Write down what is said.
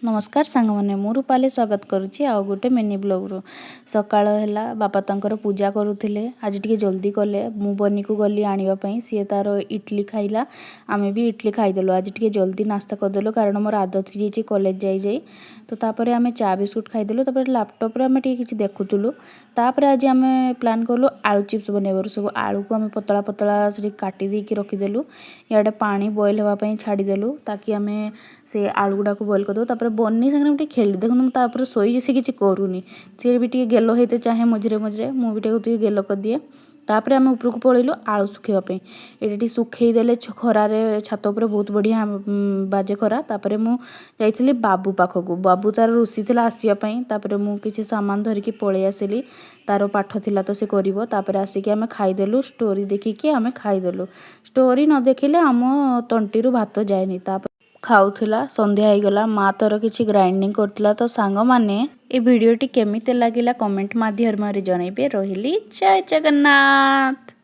नमस्कार सांग मैंने मु रूपाली स्वागत करुच्ची आउ गोटे मिनी ब्लॉग रू सकाळ है बापा तंकर पूजा करुले आज टी जल्दी कले मु बनी को गली आने सी तार इडली खाइला आमे भी इडली खाईदेलु आज टी जल्दी नास्ता करदेलु कारण मोर आदत जाइए कॉलेज जाई तो तापर आमे चा बिस्कुट खाईदेलु तापर लैपटॉप रे आमे किसी देखुलु तापर आज आमे प्लान कलु आलू चिप्स बनइबार सब आलू को आमे पतला पतला से काटी देकी रखीदेलु इे पानी बॉयल होगापी छाड़देलु ताकि आमे से आलू गुड़ा को बॉयल करदेलु तापर बनी सागे खेली देखुन मुझे शोई से किसी करूनी सी भी टे गेल होते चाहे मझे मझे मुझे गेल कर दिए तापर आम उपरको पलैलु आलू सुखाइवाई ये सुखईदेले खरारे छात उपर बहुत बढ़िया बाजे खरा तापर मुझे बाबू पाखक बाबू तार रुषि था आसवाई मु किसी सामान धरिकी पलि आसिली तार पाठ थिला तो से करिवो तापर आसिकी आमे खाईदेलु स्टोरी देखिकी आमे खाईदेलु स्टोरी न देखिले आम तंटी भात जाएनी तापर खाऊला संध्या होगला माँ तर किसी ग्राइंडिंग करथिला तो सांग माने ए वीडियोटी केमिते लागिला कमेंट माध्यम रे जनइबे रहिली जय जगन्नाथ।